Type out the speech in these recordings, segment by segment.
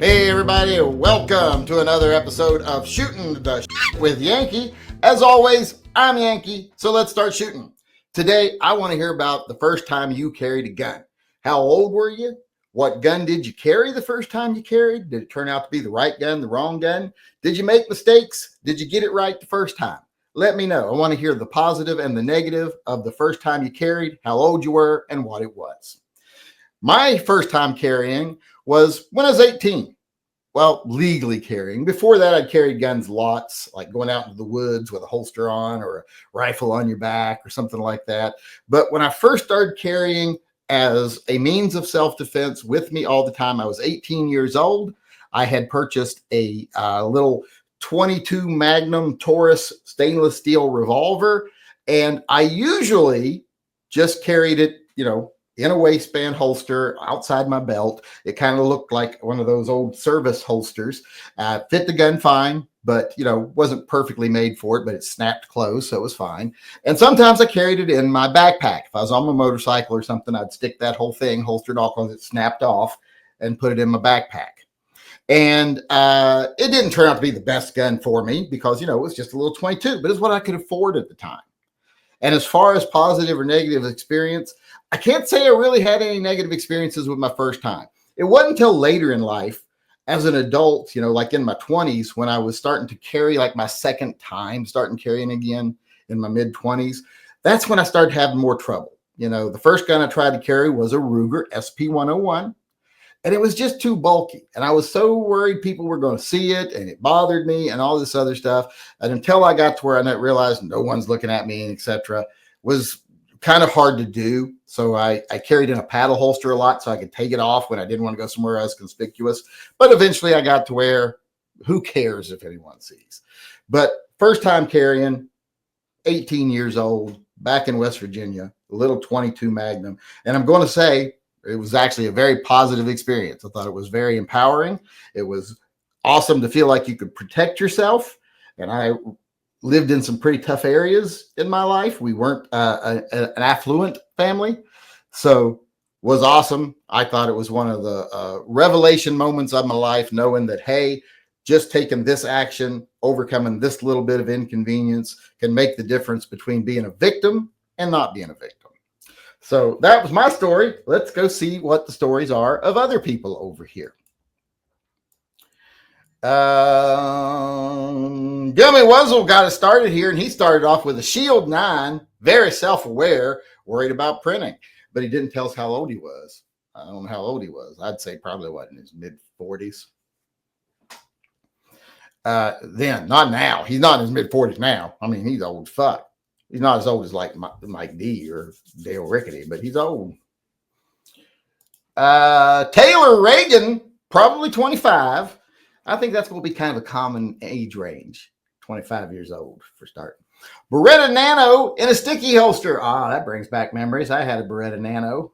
Hey everybody, welcome to another episode of Shooting the Shit with Yankee. As always, I'm Yankee, so let's start shooting. Today, I want to hear about the first time you carried a gun. How old were you? What gun did you carry the first time you carried? Did it turn out to be the right gun, the wrong gun? Did you make mistakes? Did you get it right the first time? Let me know. I want to hear the positive and the negative of the first time you carried, how old you were, and what it was. My first time carrying was when I was 18. Well, legally carrying. Before that, I'd carried guns lots, like going out into the woods with a holster on or a rifle on your back or something like that. But when I first started carrying as a means of self-defense with me all the time, I was 18 years old. I had purchased a little 22 Magnum Taurus stainless steel revolver, and I usually just carried it, in a waistband holster outside my belt. It kind of looked like one of those old service holsters. Fit the gun fine, but wasn't perfectly made for it, but it snapped closed, so it was fine. And sometimes I carried it in my backpack. If I was on my motorcycle or something, I'd stick that whole thing holstered off because it snapped off and put it in my backpack. And it didn't turn out to be the best gun for me because, it was just a little 22, but it's what I could afford at the time. And as far as positive or negative experience, I can't say I really had any negative experiences with my first time. It wasn't until later in life, as an adult, like in my 20s, when I was starting to carry, like my second time starting carrying again in my mid 20s, that's when I started having more trouble. The first gun I tried to carry was a Ruger SP-101. And it was just too bulky. And I was so worried people were going to see it, and it bothered me and all this other stuff. And until I got to where I realized no one's looking at me, etc., was kind of hard to do. So I carried in a paddle holster a lot so I could take it off when I didn't want to go somewhere else conspicuous. But eventually I got to where who cares if anyone sees. But first time carrying, 18 years old, back in West Virginia, a little 22 Magnum. And I'm going to say, it was actually a very positive experience. I thought it was very empowering. It was awesome to feel like you could protect yourself. And I lived in some pretty tough areas in my life. We weren't an affluent family. So it was awesome. I thought it was one of the revelation moments of my life, knowing that, hey, just taking this action, overcoming this little bit of inconvenience can make the difference between being a victim and not being a victim. So that was my story. Let's go see what the stories are of other people over here. Gummy Wuzzle got us started here, and he started off with a Shield 9, very self-aware, worried about printing. But he didn't tell us how old he was. I don't know how old he was. I'd say probably in his mid-40s. Then, not now. He's not in his mid-40s now. I mean, he's old as fuck. He's not as old as like Mike D or Dale Rickety, but he's old. Taylor Reagan, probably 25. I think that's going to be kind of a common age range. 25 years old for starting. Beretta Nano in a sticky holster. That brings back memories. I had a Beretta Nano,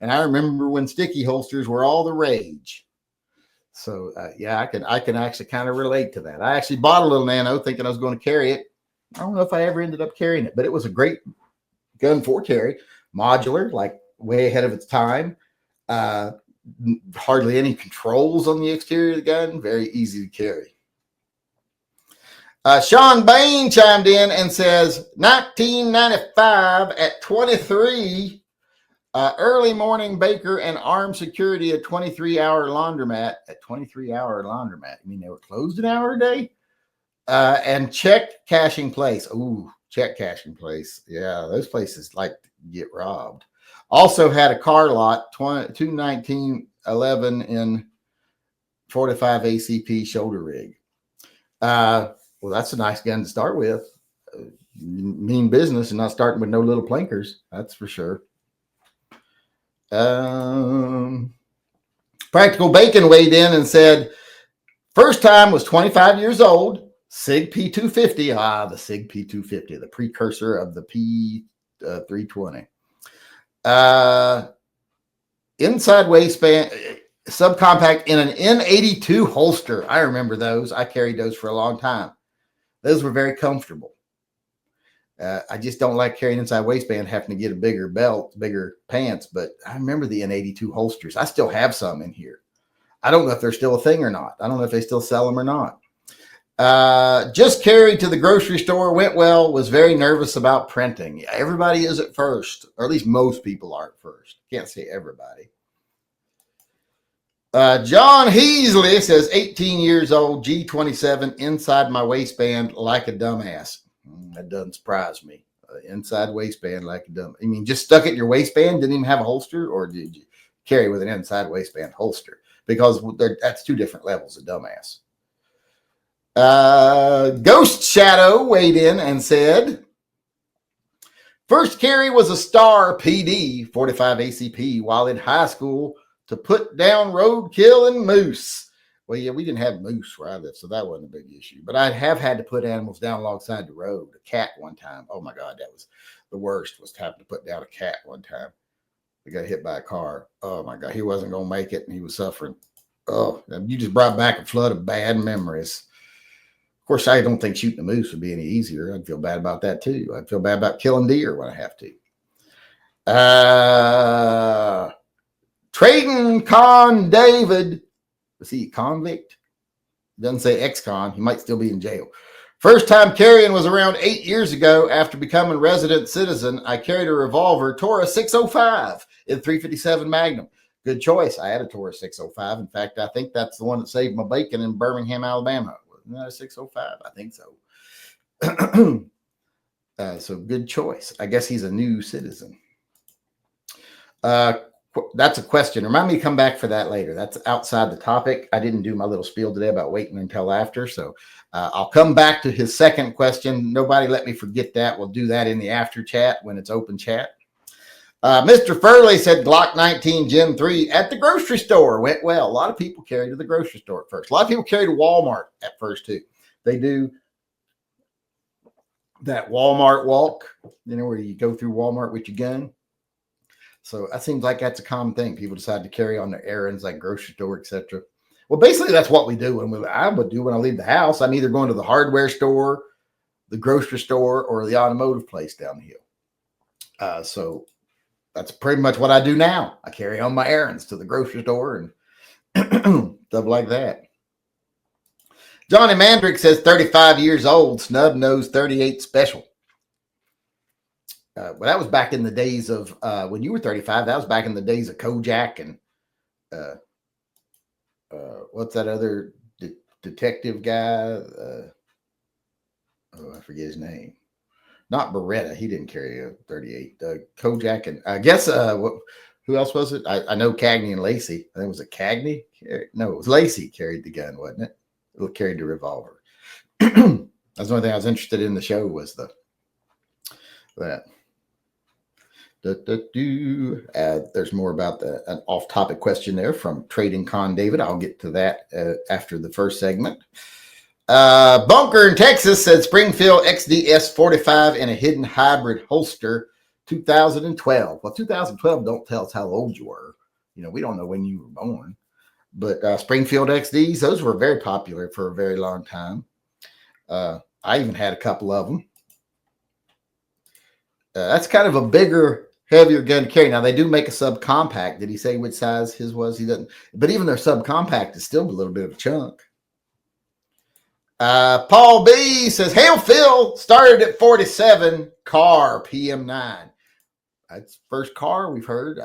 and I remember when sticky holsters were all the rage. So yeah, I can actually kind of relate to that. I actually bought a little Nano thinking I was going to carry it. I don't know if I ever ended up carrying it, but it was a great gun for carry. Modular, like way ahead of its time. Hardly any controls on the exterior of the gun. Very easy to carry. Sean Bain chimed in and says, 1995 at 23, early morning baker and armed security at 23-hour laundromat. At 23-hour laundromat, you mean they were closed an hour a day? And check cashing place. Ooh, check cashing place. Yeah, those places like to get robbed. Also had a car lot, 21911 in 45 ACP shoulder rig. Well, that's a nice gun to start with. Mean business and not starting with no little plinkers. That's for sure. Practical Bacon weighed in and said, first time was 25 years old. SIG P250, the SIG P250, the precursor of the P320. Inside waistband, subcompact in an N82 holster. I remember those. I carried those for a long time. Those were very comfortable. I just don't like carrying inside waistband, having to get a bigger belt, bigger pants. But I remember the N82 holsters. I still have some in here. I don't know if they're still a thing or not. I don't know if they still sell them or not. Just carried to the grocery store, went well, was very nervous about printing. Yeah, everybody is at first, or at least most people are at first. Can't say everybody. John Heasley says, 18 years old, G27, inside my waistband like a dumbass. That doesn't surprise me. Inside waistband like a dumb. I mean, just stuck it in your waistband, didn't even have a holster, or did you carry with an inside waistband holster? Because that's two different levels of dumbass. Ghost Shadow weighed in and said, first carry was a Star PD 45 ACP while in high school to put down roadkill and moose. Well, yeah, we didn't have moose where I lived, so that wasn't a big issue. But I have had to put animals down alongside the road. A cat one time. Oh my God, that was the worst, was having to put down a cat one time. We got hit by a car. Oh my God, he wasn't going to make it and he was suffering. Oh, you just brought back a flood of bad memories. Of course, I don't think shooting a moose would be any easier. I'd feel bad about that too. I'd feel bad about killing deer when I have to. Trading Con David. Was he a convict? Doesn't say ex-con. He might still be in jail. First time carrying was around 8 years ago. After becoming resident citizen, I carried a revolver, Taurus 605 in 357 Magnum. Good choice. I had a Taurus 605. In fact, I think that's the one that saved my bacon in Birmingham, Alabama. Wasn't that a 605? I think so. So good choice. I guess he's a new citizen. That's a question. Remind me to come back for that later. That's outside the topic. I didn't do my little spiel today about waiting until after. So I'll come back to his second question. Nobody let me forget that. We'll do that in the after chat when it's open chat. Mr. Furley said Glock 19 Gen 3 at the grocery store went well. A lot of people carry to the grocery store at first. A lot of people carry to Walmart at first too. They do that Walmart walk, where you go through Walmart with your gun. So that seems like that's a common thing. People decide to carry on their errands like grocery store, etc. Well, basically that's what we do. I would do when I leave the house. I'm either going to the hardware store, the grocery store, or the automotive place down the hill. So that's pretty much what I do now. I carry on my errands to the grocery store and stuff like that. Johnny Mandrick says 35 years old, snub nose 38 special. Well, that was back in the days of when you were 35. That was back in the days of Kojak and what's that other detective guy? I forget his name. Not Beretta. He didn't carry a 38. Kojak and I guess who else was it? I know Cagney and Lacey. I think it was Cagney. No, it was Lacey carried the gun, wasn't it? It carried the revolver. That's the only thing I was interested in the show was that. There's more about an off-topic question there from Trading Con David. I'll get to that after the first segment. Bunker in Texas said Springfield XDS 45 in a hidden hybrid holster, 2012. Well, 2012 don't tell us how old you were. We don't know when you were born. But Springfield XDs, those were very popular for a very long time. I even had a couple of them. That's kind of a bigger, heavier gun to carry. Now, they do make a subcompact. Did he say which size his was? He doesn't. But even their subcompact is still a little bit of a chunk. Paul B says, Hail Phil, started at 47, car, PM9. That's first car we've heard.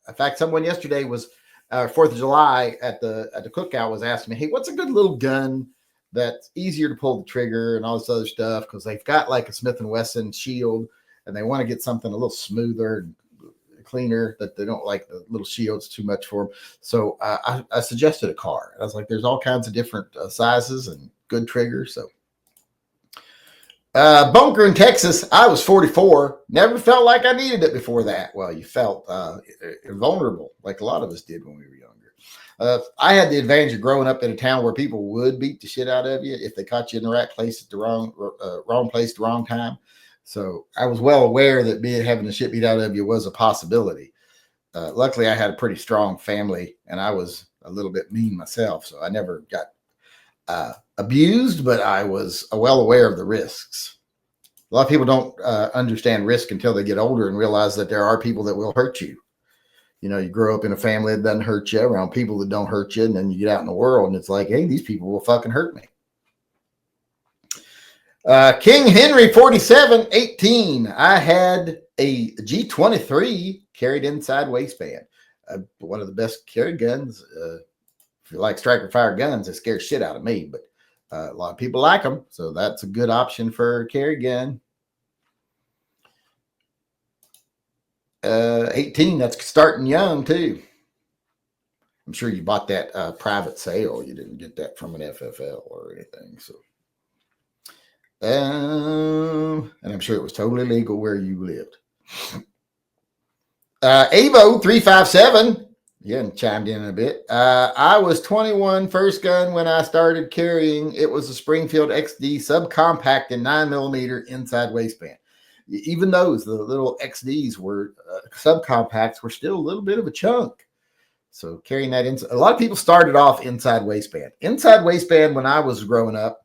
In fact, someone yesterday was, 4th of July at the cookout was asking me, hey, what's a good little gun that's easier to pull the trigger and all this other stuff? Because they've got like a Smith & Wesson Shield, and they want to get something a little smoother and cleaner, that they don't like the little shields too much for them. So I suggested a car. I was like, there's all kinds of different sizes and good triggers. So Bunker in Texas, I was 44. Never felt like I needed it before that. Well, you felt vulnerable, like a lot of us did when we were younger. I had the advantage of growing up in a town where people would beat the shit out of you if they caught you in the right place at the wrong place at the wrong time. So I was well aware that having the shit beat out of you was a possibility. Luckily, I had a pretty strong family, and I was a little bit mean myself, so I never got abused, but I was well aware of the risks. A lot of people don't understand risk until they get older and realize that there are people that will hurt you. You know, you grow up in a family that doesn't hurt you, around people that don't hurt you, and then you get out in the world and it's like, hey, these people will fucking hurt me. King Henry 4718. I had a G23 carried inside waistband. One of the best carry guns. If you like striker fire guns, it scares shit out of me, but a lot of people like them, so that's a good option for a carry gun. 18, that's starting young too. I'm sure you bought that private sale. You didn't get that from an FFL or anything. So, and I'm sure it was totally legal where you lived. Avo 357. Yeah, chimed in a bit. I was 21, first gun when I started carrying. It was a Springfield XD subcompact in 9mm inside waistband. Even those, the little XDs were subcompacts, were still a little bit of a chunk. So carrying that inside, a lot of people started off inside waistband. Inside waistband, when I was growing up,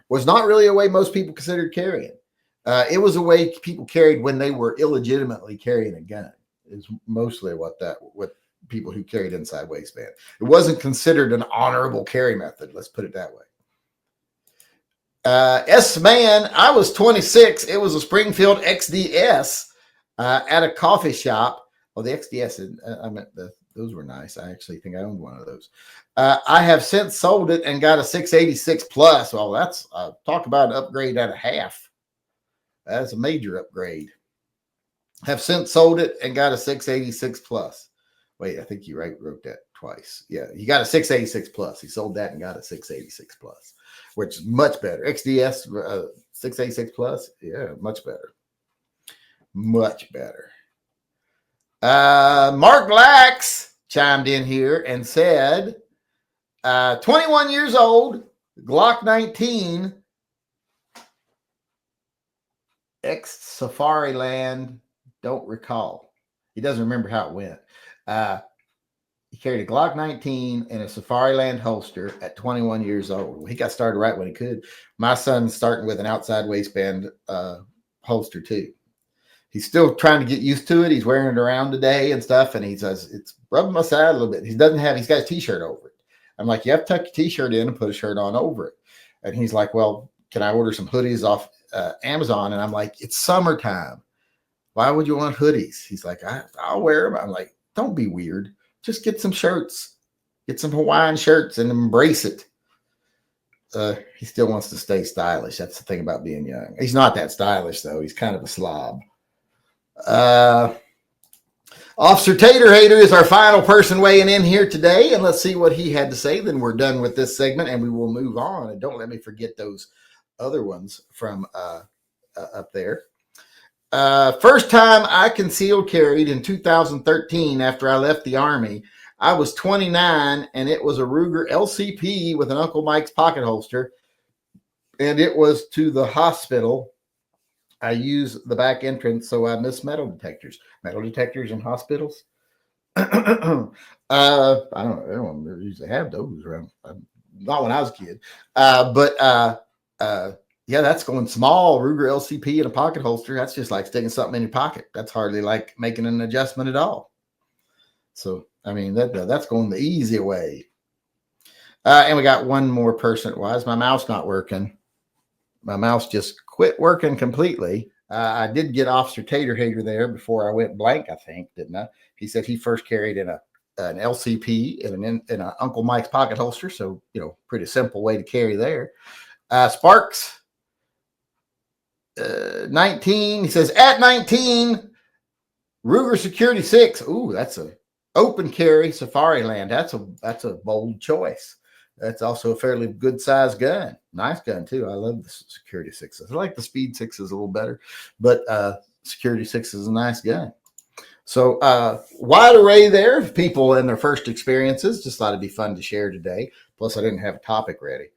was not really a way most people considered carrying. It was a way people carried when they were illegitimately carrying a gun. Is mostly what people who carried inside waistband. It wasn't considered an honorable carry method. Let's put it that way. S-Man, I was 26. It was a Springfield XDS at a coffee shop. Well, the XDS, I meant those were nice. I actually think I owned one of those. I have since sold it and got a 686 plus. Well, that's talk about an upgrade at a half. That's a major upgrade. Have since sold it and got a 686 plus. Wait, I think you wrote that twice. Yeah, he got a 686 plus. He sold that and got a 686 plus, which is much better. XDS 686 plus, yeah, much better. Much better. Mark Lax chimed in here and said, 21 years old, Glock 19, ex-Safari Land, don't recall. He doesn't remember how it went. He carried a Glock 19 and a Safari Land holster at 21 years old. He got started right when he could. My son's starting with an outside waistband holster too. He's still trying to get used to it. He's wearing it around today and stuff, and he says it's rubbing my side a little bit. He's got a t-shirt over it. I'm like, you have to tuck your t-shirt in and put a shirt on over it. And he's like, well, can I order some hoodies off Amazon? And I'm like, it's summertime. Why would you want hoodies? He's like, I'll wear them. I'm like, don't be weird. Just get some shirts. Get some Hawaiian shirts and embrace it. He still wants to stay stylish. That's the thing about being young. He's not that stylish, though. He's kind of a slob. Officer Tater Hater is our final person weighing in here today, and let's see what he had to say. Then we're done with this segment, and we will move on. And don't let me forget those other ones from up there. First time I concealed carried in 2013 after I left the Army. I was 29, and it was a Ruger LCP with an Uncle Mike's pocket holster, and it was to the hospital. I use the back entrance, so I miss metal detectors. Metal detectors in hospitals? I don't know. They don't usually have those around. Not when I was a kid. Yeah, that's going small. Ruger LCP in a pocket holster. That's just like sticking something in your pocket. That's hardly like making an adjustment at all. So, I mean, that's going the easy way. And we got one more person. Why is my mouse not working? My mouse just quit working completely. I did get Officer Tater Hater there before I went blank, I think, didn't I? He said he first carried in an LCP in an Uncle Mike's pocket holster. So, pretty simple way to carry there. Sparks 19. He says at 19, Ruger Security 6. Ooh, that's a open carry Safari Land. That's a bold choice. That's also a fairly good sized gun. Nice gun too. I love the Security 6s. I like the Speed 6s a little better, but Security 6 is a nice gun. So wide array there of people and their first experiences. Just thought it'd be fun to share today. Plus, I didn't have a topic ready.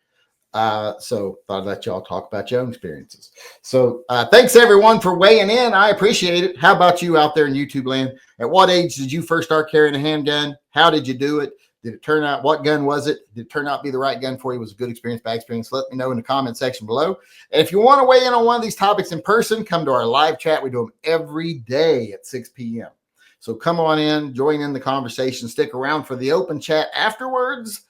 So thought I'd let y'all talk about your own experiences. So thanks everyone for weighing in. I appreciate it. How about you out there in YouTube land? At what age did you first start carrying a handgun? How did you do it? Did it turn out? What gun was it? Did it turn out to be the right gun for you? Was it a good experience, bad experience? Let me know in the comment section below. And if you want to weigh in on one of these topics in person, come to our live chat. We do them every day at 6 p.m. So come on in, join in the conversation, stick around for the open chat afterwards,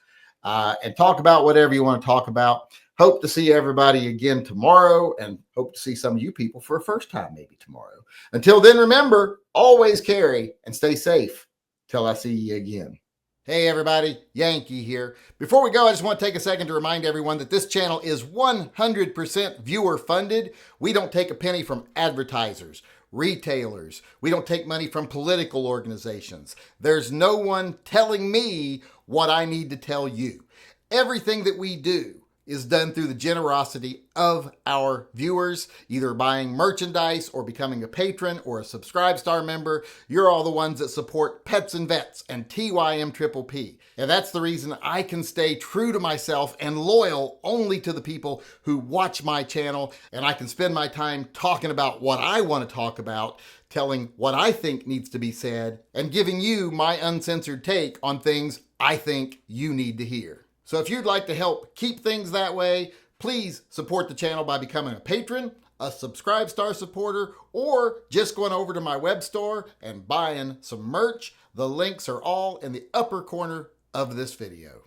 and talk about whatever you want to talk about. Hope to see everybody again tomorrow, and hope to see some of you people for a first time maybe tomorrow. Until then, remember, always carry and stay safe till I see you again. Hey everybody, Yankee here. Before we go, I just want to take a second to remind everyone that this channel is 100% viewer funded. We don't take a penny from advertisers, retailers. We don't take money from political organizations. There's no one telling me what I need to tell you. Everything that we do is done through the generosity of our viewers, either buying merchandise or becoming a patron or a Subscribe Star member. You're all the ones that support Pets and Vets and TYMP. And that's the reason I can stay true to myself and loyal only to the people who watch my channel. And I can spend my time talking about what I want to talk about, telling what I think needs to be said, and giving you my uncensored take on things I think you need to hear. So if you'd like to help keep things that way, please support the channel by becoming a patron, a Subscribe Star supporter, or just going over to my web store and buying some merch. The links are all in the upper corner of this video.